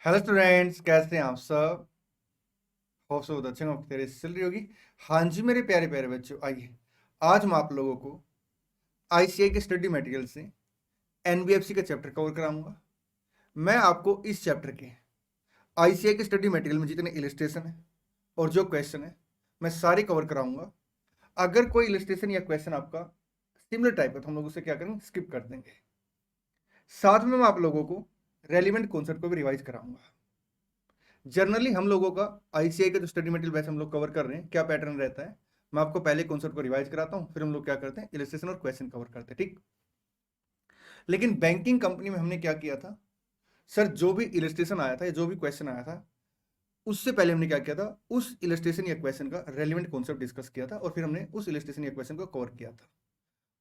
Hello students, कैसे हैं आप सब। होप सब बहुत अच्छे होंगे, तेरे चल रही होगी। हाँ जी मेरे प्यारे प्यारे बच्चों, आइए आज मैं आप लोगों को आईसीआई के स्टडी मटेरियल से एनबीएफसी का चैप्टर कवर कराऊंगा। मैं आपको इस चैप्टर के आईसीआई के स्टडी मटेरियल में जितने इलिस्ट्रेशन है और जो क्वेश्चन है मैं सारे कवर कराऊंगा। अगर कोई इलिस्ट्रेशन या क्वेश्चन आपका सिमिलर टाइप का तो हम लोग उसे क्या करेंगे, स्किप कर देंगे। साथ में मैं आप लोगों को रेलिवेंट कॉन्सेप्ट को भी रिवाइज कराऊंगा। जनरली हम लोगों का आईसीआई का जो स्टडी मटेरियल बैच हम लोग कवर कर रहे हैं, क्या पैटर्न रहता है, मैं आपको पहले कॉन्सेप्ट को रिवाइज कराता हूं, फिर हम लोग क्या करते हैं, इलस्ट्रेशन और क्वेश्चन कवर करते हैं, ठीक। लेकिन बैंकिंग कंपनी में हमने क्या किया था सर, जो भी इलस्ट्रेशन आया था या जो भी क्वेश्चन आया था उससे पहले हमने क्या किया था, उस इलस्ट्रेशन या क्वेश्चन का रेलिवेंट कॉन्सेप्ट डिस्कस किया था और फिर हमने उस इलस्ट्रेशन या क्वेश्चन को कवर किया था।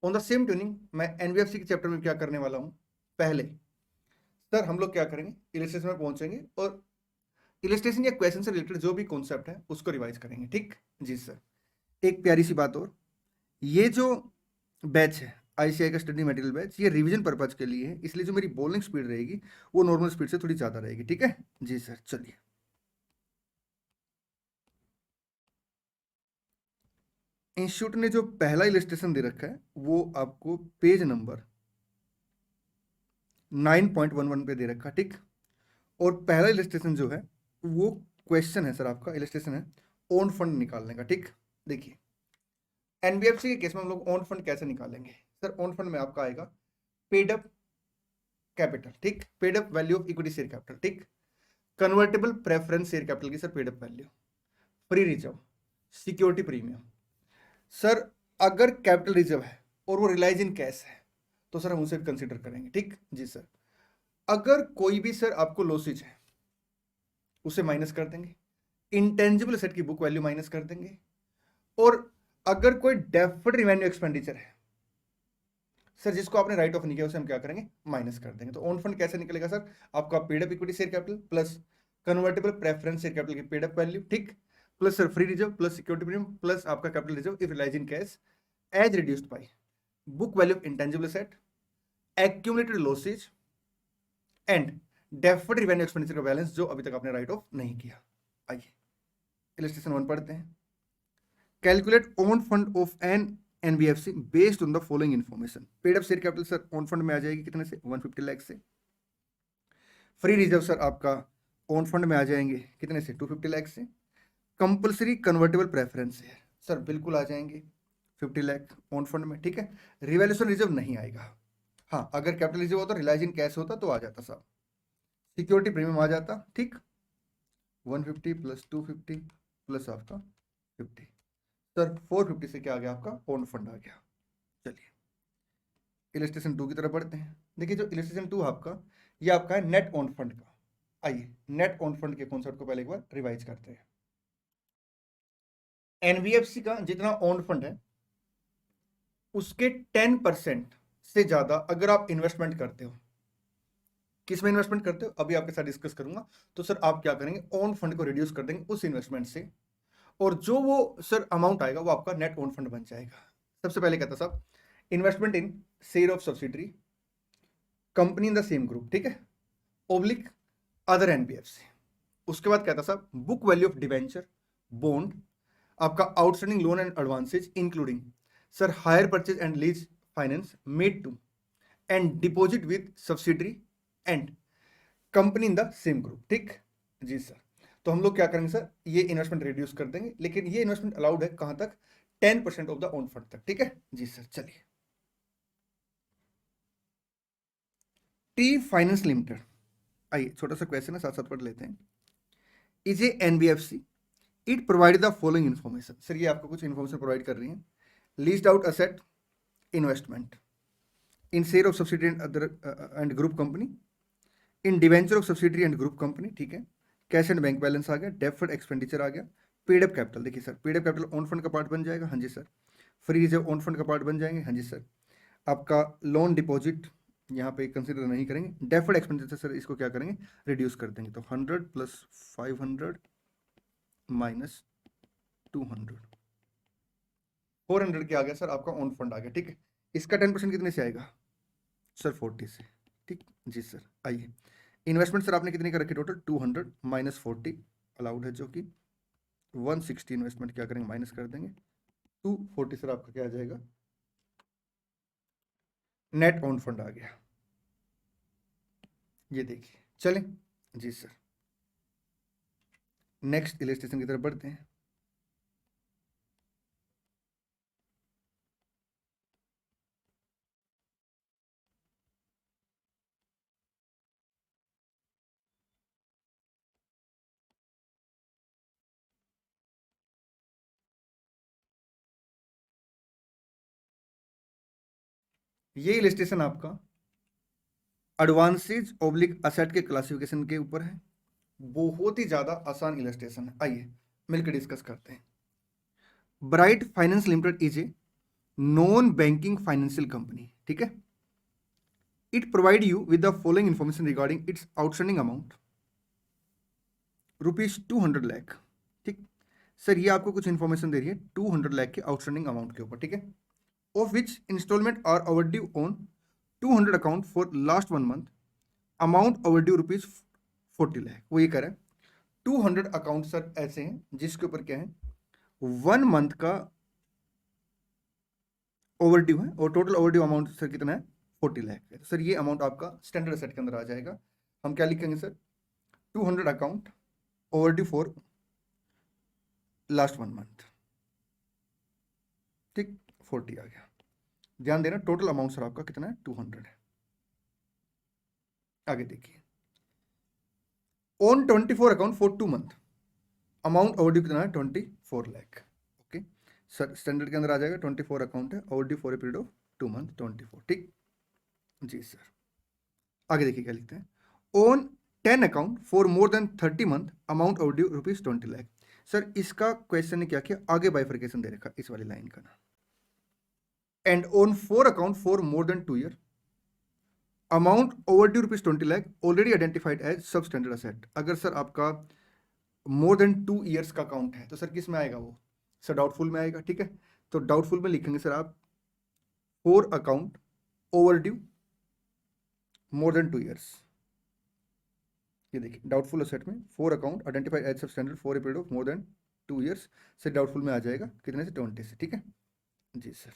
ऑन द सेम ट्यूनिंग मैं एनबीएफसी के चैप्टर में क्या करने वाला हूं, पहले सर हम लोग क्या करेंगे, इलस्ट्रेशन में पहुंचेंगे और इलस्ट्रेशन या क्वेश्चन से रिलेटेड जो भी कॉन्सेप्ट है उसको रिवाइज करेंगे, ठीक। जी सर। एक प्यारी सी बात और, ये जो बैच है आईसीआई का स्टडी मटेरियल बैच, ये रिवीजन पर्पज के लिए है, इसलिए जो मेरी बोलिंग स्पीड रहेगी वो नॉर्मल स्पीड से थोड़ी ज़्यादा रहेगी, ठीक है। जी सर, चलिए। इंस्टीट्यूट ने जो पहला इलस्ट्रेशन दे रखा है वो आपको पेज नंबर 9.11 पे दे रखा है, ठीक। और पहला इलस्ट्रेशन जो है वो क्वेश्चन है सर, आपका इलस्ट्रेशन है ओन फंड निकालने का, ठीक। देखिए एनबीएफसी के केस में हम लोग ओन फंड कैसे निकालेंगे सर, ओन फंड में आपका आएगा पेड अप कैपिटल, ठीक, paid up value of equity share capital, ठीक। कन्वर्टेबल प्रेफरेंस शेयर कैपिटल की sir paid up value, free reserve, security premium. Sir अगर कैपिटल रिजर्व है और वो रिलाइज इन कैश है तो सर हम उसे कंसिडर करेंगे, ठीक। जी सर। अगर कोई भी सर आपको लॉसेज है उसे माइनस कर देंगे, इंटेंजिबल एसेट की बुक वैल्यू माइनस कर देंगे, और अगर कोई डेफर्ड रिवेन्यू एक्सपेंडिचर है सर जिसको आपने राइट ऑफ नहीं किया उसे हम क्या करेंगे, माइनस कर देंगे। तो ओन फंड कैसे निकलेगा सर, आपका paid up equity share capital plus convertible preference share capital की पेड अप वैल्यू, ठीक, plus sir free reserve plus security premium plus आपका capital reserve if realise in cash as reduced by book value of intangible asset, accumulated losses and deferred revenue expenditure का balance जो अभी तक आपने right of नहीं किया। आइए illustration 1 पढ़ते हैं। Calculate own fund of an NBFC based on the following information. Paid up share capital sir own fund में आ जाएगी कितने से, 150 लाख से। फ्री रिजर्व सर आपका ओन फंड में आ जाएंगे कितने से, 250 लाख से। Compulsory convertible preference share sir बिल्कुल आ जाएंगे 50 लाख ओन फंड में, ठीक है। रिवैल्यूएशन रिजर्व नहीं आएगा। हाँ अगर कैपिटल रिजर्व होता, रिलाइजिंग कैश होता तो आ जाता साहब। सिक्योरिटी प्रीमियम आ जाता, ठीक, 150 प्लस 250 प्लस आपका 50, सर 450 से क्या आ गया, आपका ओन फंड आ गया। चलिए इलस्ट्रेशन 2 की तरफ बढ़ते हैं। देखिए जो इलस्ट्रेशन 2 आपका, ये आपका है नेट ओन फंड का। आइए नेट ओन फंड के कॉन्सेप्ट को पहले एक बार रिवाइज करते हैं। एनबीएफसी का जितना ओन फंड है उसके 10% से ज्यादा अगर आप इन्वेस्टमेंट करते हो, किस में इन्वेस्टमेंट करते हो अभी आपके साथ डिस्कस करूंगा, तो सर आप क्या करेंगे, ओन फंड को रिड्यूस कर देंगे उस इन्वेस्टमेंट से, और जो वो सर अमाउंट आएगा वो आपका नेट ओन फंड बन जाएगा। सबसे पहले कहता साहब, investment in share of subsidiary company in the same group, ठीक है, ओब्लिक अदर एनबीएफसी। उसके बाद कहता साहब, book value of debenture bond, आपका outstanding loan and advances including sir hire purchase and lease finance made to and deposit with subsidiary and company in the same group, ठीक। जी sir. तो हम लोग क्या करेंगे सर, ये इन्वेस्टमेंट रिड्यूस कर देंगे, लेकिन ये इन्वेस्टमेंट अलाउड है कहां तक, 10% ऑफ द ओन फंड तक, ठीक है। जी सर। चलिए टी फाइनेंस लिमिटेड, आइए छोटा सा क्वेश्चन है साथ साथ पढ़ लेते हैं। Is a NBFC, it provide the following information. Sir ये आपको कुछ इन्फॉर्मेशन प्रोवाइड कर रही है। Leased out asset investment in share of subsidiary and other and group company, in debenture of subsidiary and group company, ठीक है। Cash and bank balance आ गया, deferred expenditure आ गया, पेड अप कैपिटल, देखिए sir paid up capital own fund का part बन जाएगा, हाँ जी sir. Free reserve own fund का पार्ट बन जाएंगे, हाँ जी सर। आपका लोन डिपॉजिट यहाँ पे कंसिडर नहीं करेंगे, डेफर्ड एक्सपेंडिचर सर इसको क्या करेंगे, रिड्यूस कर देंगे। तो 100 प्लस 500 माइनस 200, 400 क्या आ गया सर, आपका ओन फंड आ गया, ठीक है। इसका 10% कितने से आएगा सर, 40 से, ठीक। जी सर। आइए इन्वेस्टमेंट सर आपने कितनी कर रखी टोटल 200 माइनस 40 अलाउड है, जो कि 160 इन्वेस्टमेंट क्या करेंगे माइनस कर देंगे, 240 सर आपका क्या आ जाएगा, नेट ओन फंड आ गया। ये देखिए, चलें जी सर, नेक्स्ट इलस्ट्रेशन की तरफ बढ़ते हैं। ये इलस्ट्रेशन आपका एडवांसेज ऑब्लिक असेट के क्लासिफिकेशन के ऊपर है, बहुत ही ज्यादा आसान इलस्ट्रेशन है। आइए मिलकर डिस्कस करते हैं। Bright finance limited is a non banking financial company, ठीक है। It provide you with the following information regarding it's outstanding amount ₹200 lakh, ठीक। सर ये आपको कुछ इंफॉर्मेशन दे रही है 200 लाख के आउटस्टैंडिंग अमाउंट के ऊपर, ठीक है। Of which installment are overdue on 200 account for last 1 month, amount overdue ₹40 lakh. वो ये कह रहा है 200 अकाउंट सर ऐसे हैं जिसके ऊपर क्या है 1 मंथ का ओवरड्यू है, और टोटल ओवरड्यू अमाउंट सर कितना है 40 लाख है। सर ये अमाउंट आपका स्टैंडर्ड असेट के अंदर आ जाएगा। हम क्या लिखेंगे sir 200 account overdue for last 1 month, ठीक, 40 आ गया। ध्यान देना टोटल अमाउंट सर आपका कितना है 200 है। आगे देखिए, on 24 account for 2 month, amount overdue कितना है 24 लाख। ओके सर, स्टैंडर्ड के अंदर आ जाएगा 24 अकाउंट है, overdue for a period of 2 month 24, ठीक जी सर। आगे देखिए क्या लिखते हैं, on 10 account for more than 30 month, amount overdue ₹20 lakh. Sir इसका क्वेश्चन ने क्या किया, आगे बाइफरकेशन दे रखा इस वाली लाइन का ना। And on 4 account for more than 2 year, amount overdue ₹20 lakh already identified as सब स्टैंडर्ड असेट। अगर सर आपका मोर देन 2 ईयर्स का अकाउंट है तो सर किस में आएगा वो, सर डाउटफुल में आएगा, ठीक है। तो डाउटफुल में लिखेंगे सर आप 4 account overdue more than 2 years. ये देखिए डाउटफुल असेट में 4 अकाउंट आइडेंटिफाइड एज सब standard for a period of more than 2 years, से डाउटफुल में आ जाएगा कितने से 20 से, ठीक है जी sir.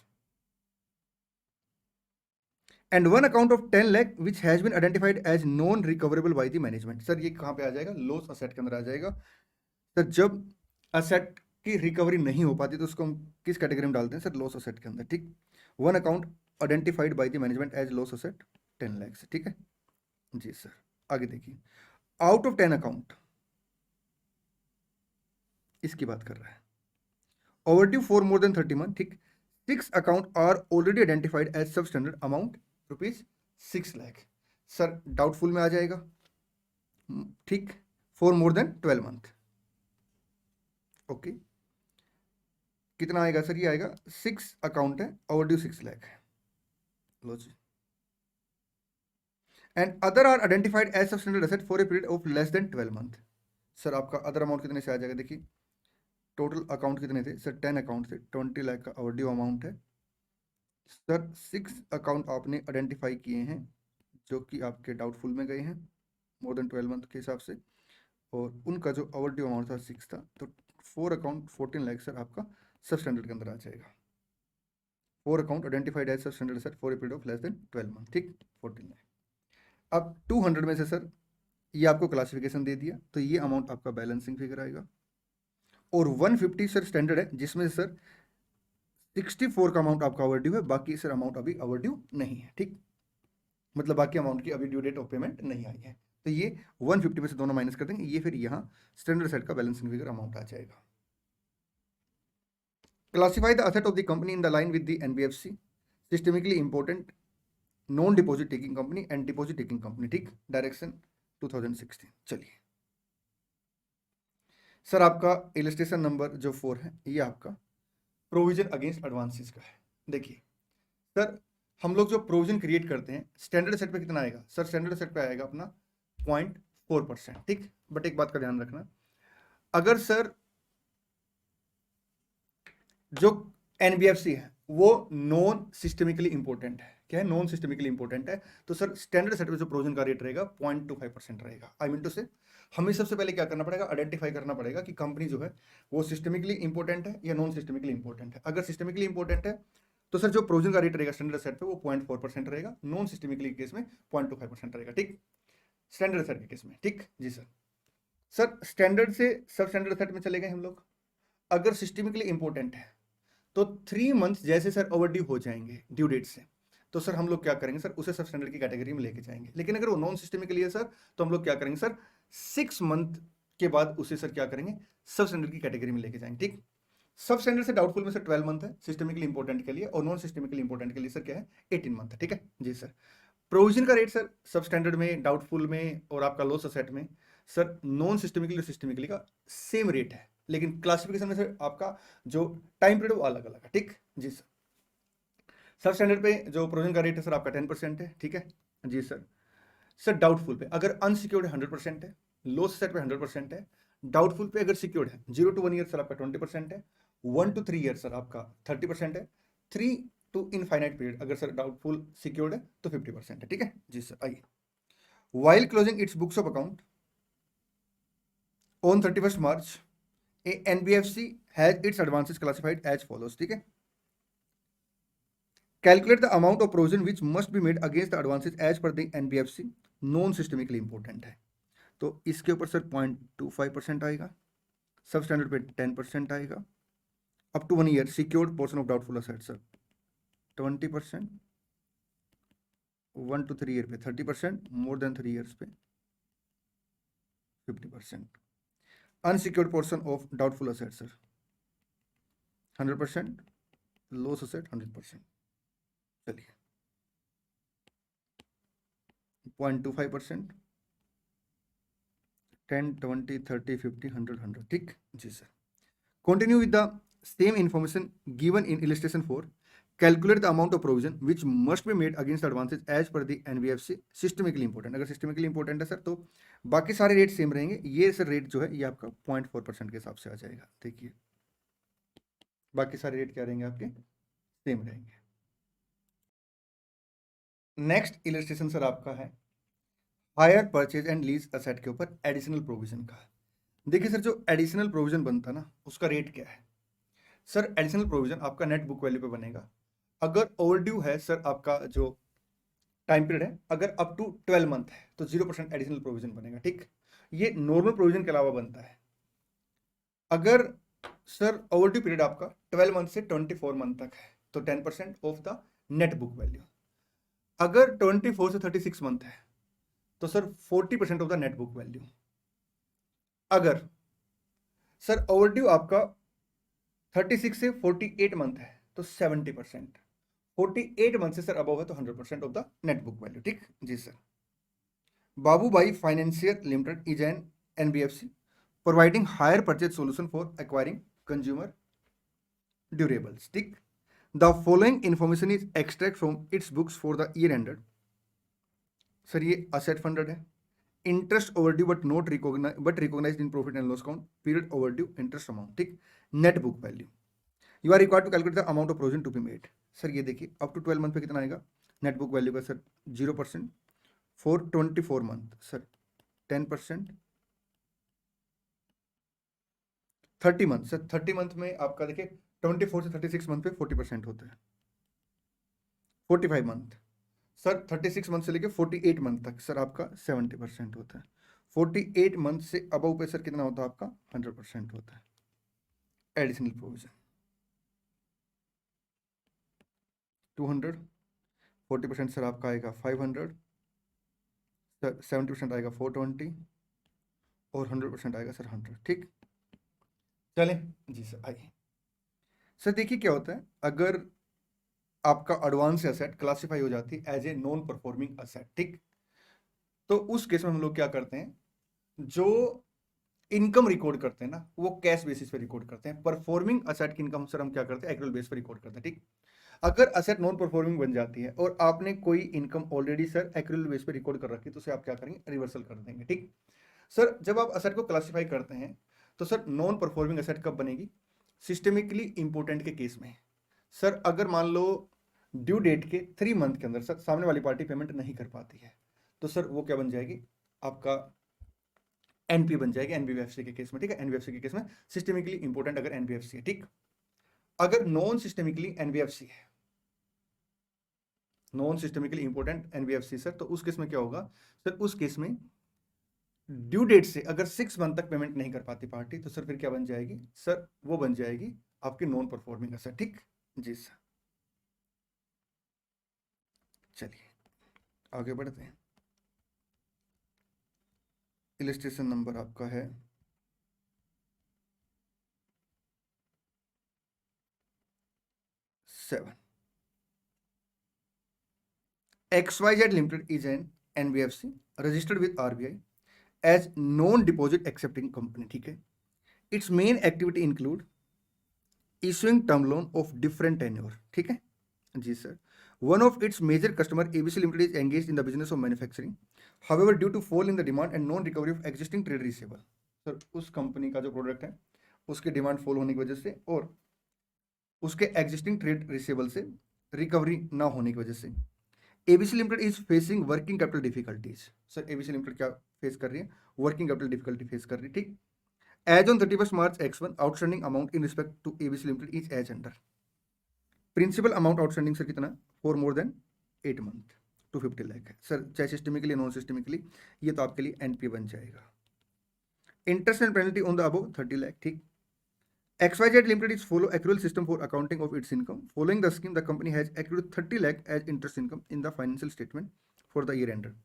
And 1 account of 10 lakh which has been identified as non recoverable by the management. Sir ये कहाँ पे आ जाएगा, लॉस असेट के अंदर आ जाएगा। सर जब असेट की रिकवरी नहीं हो पाती तो उसको हम किस कैटेगरी में डालते हैं सर, लॉस असेट के अंदर, ठीक। 1 account identified by the management as loss asset 10 lakh, ठीक है जी सर। आगे देखिए, आउट ऑफ 10 अकाउंट, इसकी बात कर रहा है, overdue for more than 30 month, ठीक। 6 account are already identified as सब standard, amount ₹6 lakh. Sir doubtful में आ जाएगा, ठीक, for more than 12 month. Okay कितना आएगा सर, ये आएगा 6 अकाउंट है, ओवरड्यू 6 लाख है, लो जी। And other are identified as सब standard asset for a period of less than 12 month. Sir आपका अदर अमाउंट कितने से आ जाएगा, देखिए टोटल अकाउंट कितने थे सर, 10 अकाउंट थे, 20 लाख का ओवरड्यू अमाउंट है। सर 6 अकाउंट आपने आइडेंटिफाई किए हैं जो कि आपके डाउटफुल में गए हैं मोर देन 12 मंथ के हिसाब से, और उनका जो ओवरड्यू अमाउंट था 6 था, तो 4 अकाउंट 14 लाख सर आपका सब स्टैंडर्ड के अंदर आ जाएगा। 4 अकाउंट आइडेंटिफाइड एज सब standard asset for a period of less than 12 month, ठीक, 14 लाख। अब 200 में से सर ये आपको क्लासिफिकेशन दे दिया, तो ये अमाउंट आपका बैलेंसिंग फिगर आएगा। और 150 सर स्टैंडर्ड है, जिसमें सर 64 का अमाउंट आपका ओवरड्यू है, बाकी सर अमाउंट अभी ओवरड्यू नहीं है, ठीक, मतलब बाकी अमाउंट की अभी ड्यू डेट ऑफ पेमेंट नहीं आई है। तो ये 150 में से दोनों माइनस कर देंगे, ये फिर यहाँ स्टैंडर्ड सेट का बैलेंसिंग फिगर अमाउंट आ जाएगा। Classify the asset of the company in the line with the NBFC, systemically important, non deposit taking company and deposit taking company, ठीक, डायरेक्शन 2016। चलिए सर आपका इलस्ट्रेशन नंबर जो 4 है ये आपका provision against advances का है। देखिए सर हम लोग जो प्रोविजन क्रिएट करते हैं स्टैंडर्ड सेट पे कितना आएगा सर, स्टैंडर्ड सेट पे आएगा अपना 0.4%, ठीक। बट एक बात का ध्यान रखना, अगर सर जो एनबीएफसी है वो नॉन सिस्टमिकली इंपॉर्टेंट है, क्या है, नॉन सिस्टमिकली इंपॉर्टेंट है। तो सर स्टैंडर्ड सेट में जो प्रोविजन का रेट रहेगा 0.25% रहेगा। आई मीन टू से हमें सबसे पहले क्या करना पड़ेगा, आइडेंटिफाई करना पड़ेगा कि कंपनी जो है वो सिस्टमिकली इंपॉर्टेंट है या नॉन सिस्टमिकली इंपॉर्टेंट है। अगर सिस्टमिकली इंपॉर्टेंट है तो सर जो प्रोविजन का रेट रहेगा स्टैंडर्ड सेट पे वो 0.4% रहेगा, नॉन सिस्टमिकली केस में 0.25% रहेगा। ठीक, स्टैंडर्ड सेट के केस में। ठीक जी सर। सर स्टैंडर्ड से सब स्टैंडर्ड सेट में चले गए हम लोग। अगर सिस्टमिकली इंपॉर्टेंट है तो 3 मंथ जैसे सर ओवरड्यू हो जाएंगे ड्यू डेट से, तो सर हम लोग क्या करेंगे सर, उसे सब स्टैंडर्ड की कैटेगरी में लेके जाएंगे। लेकिन अगर वो नॉन सिस्टमिकली है सर, तो हम लोग क्या करेंगे सर, 6 मंथ के बाद उसे सर क्या करेंगे, सब स्टैंडर्ड की कैटेगरी में लेके जाएंगे। ठीक, सब स्टैंडर्ड से डाउटफुल में सर 12 मंथ है सिस्टमिकली इंपॉर्टेंट के लिए, और नॉन सिस्टमिकली इंपॉर्टेंट के लिए सर क्या है 18 मंथ है। ठीक है जी सर। प्रोविजन का रेट सर सब स्टैंडर्ड में, डाउटफुल में और आपका लॉस असेट में सर नॉन सिस्टमिकली और सिस्टमिकली का सेम रेट है, लेकिन क्लासिफिकेशन में सर आपका जो टाइम पीरियड वो अलग अलग है। ठीक जी सर। सब स्टैंडर्ड पे जो प्रोविजन का रेट है सर आपका 10% है। ठीक है जी सर। सर डाउटफुल पे अगर अनसिक्योर्ड है 100% है, लॉस सेट पे 100% है, डाउटफुल पे अगर सिक्योर्ड है 0 to 1 ईयर सर आपका 20% है, 1 to 3 ईयर सर आपका 30% है, 3 to इनफाइनाइट पीरियड अगर सर डाउटफुल सिक्योर्ड है तो 50% है। ठीक है जी सर। आइए, while closing its books of account on 31st March, a NBFC has its advances classified as follows। ठीक है, calculate the amount of provision which must be made against the advances as per the NBFC, non systemically important है। तो इसके ऊपर sir 0.25% आएगा, सब standard पे 10% आएगा, up to 1 year secured portion of doubtful asset sir 20%, 1 to 3 year पे 30%, more than 3 years पे 50%, unsecured portion of doubtful asset sir 100%, loss asset 100%। चलिए 0.25%, 10, 20, 30, 50, 100, 100। ठीक जी sir. Continue with the same information given in illustration 4. Calculate the amount of provision which must be made against advances as per the NBFC systemically important। अगर systemically important है sir तो बाकी सारे rate same रहेंगे, ये sir rate जो है ये आपका 0.4% के हिसाब से आ जाएगा। देखिए बाकी सारे रेट क्या रहेंगे आपके, सेम रहेंगे। नेक्स्ट इलस्ट्रेशन सर आपका है higher purchase and lease asset के ऊपर एडिशनल प्रोविजन का। देखिए सर जो एडिशनल प्रोविजन बनता है ना उसका रेट क्या है सर, एडिशनल प्रोविजन आपका नेट बुक वैल्यू पे बनेगा। अगर ओवरड्यू है सर आपका जो टाइम पीरियड है, अगर अप टू 12 मंथ है तो 0% एडिशनल प्रोविजन बनेगा। ठीक, ये नॉर्मल प्रोविजन के अलावा बनता है। अगर सर ओवरड्यू पीरियड आपका 12 मंथ से 24 मंथ तक है तो 10% of the net book value. अगर 24 से 36 मंथ है तो sir 40% of the net book value. अगर सर ओवरड्यू आपका 36 से 48 मंथ है तो 70%, 48 मंथ से सर अबव है तो 100% of the net book value. ठीक जी sir. Babubhai financial limited is an NBFC providing hire purchase solution for acquiring consumer durables. ठीक, the following information is extract from its books for the year ended. Sir ये asset funded है, interest overdue but not recognised in profit and loss account, period overdue interest amount. ठीक, net book value, you are required to calculate the amount of provision to be made. Sir ये देखिए up to 12 month पे कितना आएगा net book value का sir 0%, for 24 month sir 10%, 30 month sir 30 month में आपका देखिए 24 से 36 मंथ पे 40% होता है, 45 मंथ सर 36 मंथ से लेके 48 मंथ तक सर आपका 70% होता है, 48 मंथ से अबव पे सर कितना होता है आपका 100% होता है एडिशनल प्रोविजन। 200, 40% सर आपका आएगा 500, सर 70% आएगा 420 और 100% आएगा सर 100। ठीक, चलें जी सर। आइए सर देखिए क्या होता है, अगर आपका एडवांस एसेट क्लासिफाई हो जाती है as a non performing asset. ठीक, तो उस केस में हम लोग क्या करते हैं, जो इनकम रिकॉर्ड करते हैं ना वो कैश बेसिस पे रिकॉर्ड करते हैं। परफॉर्मिंग एसेट की इनकम सर हम क्या करते हैं, एक्रूअल बेस पे रिकॉर्ड करते हैं। ठीक, अगर एसेट नॉन परफॉर्मिंग बन जाती है और आपने कोई income already sir accrual base पे रिकॉर्ड कर रखी है तो उसे आप क्या करेंगे, रिवर्सल कर देंगे। ठीक सर, जब आप एसेट को क्लासिफाई करते हैं तो सर नॉन परफॉर्मिंग एसेट कब बनेगी, सिस्टमिकली इंपोर्टेंट के केस में। सर अगर मान लो ड्यू डेट के 3 मंथ के अंदर सर सामने वाली पार्टी पेमेंट नहीं कर पाती है, तो सर वो क्या बन जाएगी, आपका एनपी बन जाएगी एनबीएफसी के केस में, ठीक है। एनबीएफसी के केस में सिस्टमिकली इंपॉर्टेंट अगर एनबीएफसी है, ठीक। अगर नॉन सिस्टमिकली एनबीएफसी है, non systemically important NBFC sir, तो उस केस में क्या होगा सर, उस केस में ड्यू डेट से अगर 6 मंथ तक पेमेंट नहीं कर पाती पार्टी, तो सर फिर क्या बन जाएगी सर, वो बन जाएगी आपकी नॉन परफॉर्मिंग असर, ठीक। जी सर, चलिए आगे बढ़ते हैं। इलस्ट्रेशन नंबर आपका है 7। XYZ Limited is an NBFC registered with RBI as non-deposit accepting company, ठीक है। Its main activity include issuing term loan of different tenure, ठीक है जी sir. One of its major customer ABC Limited is engaged in the business of manufacturing. However, due to fall in the demand and non-recovery of existing trade receivable, sir उस company का जो product है उसकी demand fall होने की वजह से और उसके एग्जिस्टिंग ट्रेड रिसीवेबल से रिकवरी ना होने की वजह से ABC limited is facing working capital difficulties. Sir ABC limited क्या फेस कर रही है, वर्किंग कैपिटल डिफिकल्टी फेस कर रही है, ठीक। As on 31 March X1 outstanding amount in respect to ABC limited is as under. Principal amount outstanding sir कितना, for more than 8 month 250 lakh है सर, चाहे सिस्टमिकली नॉन सिस्टमिकली, ये तो आपके लिए एनपी बन जाएगा। Interest and penalty on the above 30 lakh, ठीक। XYZ Limited is follow accrual system for accounting of its income. Following the scheme, the company has accrued 30 lakh as interest income in the financial statement for the year ended.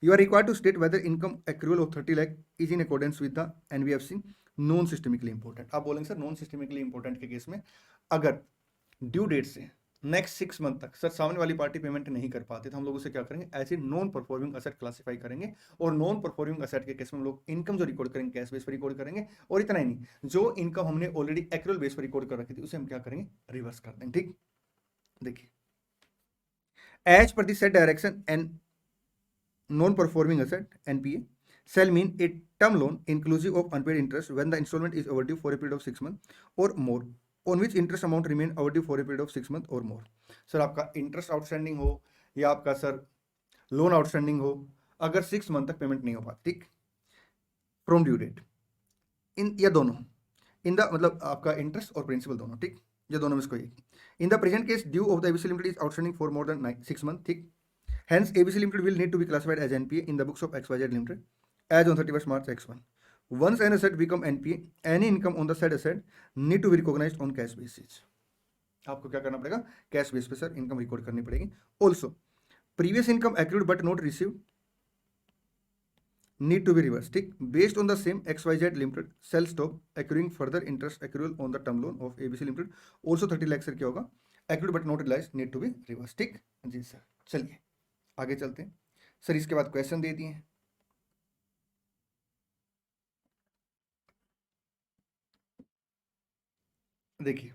You are required to state whether income accrual of 30 lakh is in accordance with the NBFC non systemically important. आप बोलेंगे sir non systemically important के case में अगर due date से next 6 month तक sir सामने वाली party payment नहीं कर पाते, तो हम लोग उसे क्या करेंगे, ऐसे नॉन परफॉर्मिंग असेट क्लासिफाई करेंगे। और नॉन परफॉर्मिंग असेट के केस में हम लोग इनकम जो रिकॉर्ड करेंगे कैश बेस पर रिकॉर्ड करेंगे, और इतना ही नहीं, जो इनकम हमने ऑलरेडी एक्रुअल बेस पर रिकॉर्ड कर रखी थी उसे हम क्या करेंगे, रिवर्स कर देंगे, ठीक। देखिए, as per this set direction and non performing asset NPA shall mean a term loan inclusive of unpaid interest when the installment is overdue for a period of 6 months or more, on which interest amount remain overdue for a period of 6 months or more। Sir आपका interest outstanding हो या आपका sir loan outstanding हो, अगर 6 month तक payment नहीं हो पाती, ठीक, फ्रॉम ड्यू डेट, इन या दोनों, इन द मतलब आपका इंटरेस्ट और प्रिंसिपल दोनों, ठीक, ये दोनों में इसको एक, in the present case due of the ABC limited is outstanding for more then 6 month, ठीक। Hence, ABC Limited will need to be classified as NPA in the books of XYZ Limited as on 31st March X1. Once an asset become NPA, any income on the said asset need to be recognized on cash basis. आपको क्या करना पड़ेगा, cash base पे sir income record करनी पड़ेगी। Also previous income accrued but not received need to be reversed, ठीक। Based on the same, XYZ Limited shall stop accruing further interest accrual on the term loan of ABC Limited. Also 30 lakh sir क्या होगा, accrued but not realized need to be reversed, ठीक जी sir. चलिए आगे चलते हैं sir, इसके बाद क्वेश्चन दे दिए हैं। देखिए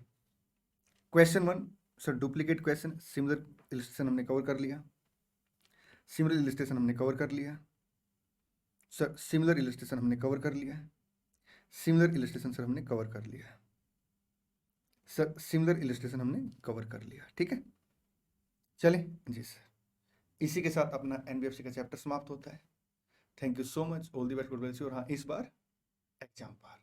question 1 sir, duplicate question, similar illustration हमने कवर कर लिया, सिमिलर इलस्ट्रेशन हमने कवर कर लिया सर, सिमिलर इलस्ट्रेशन हमने कवर कर लिया, सिमिलर इलस्ट्रेशन सर हमने कवर कर लिया सर, सिमिलर इलस्ट्रेशन हमने कवर कर लिया, ठीक है। चले जी सर, इसी के साथ अपना एनबीएफसी का चैप्टर समाप्त होता है। Thank you so much, all the best, good will see. और हाँ, इस बार एग्जाम पर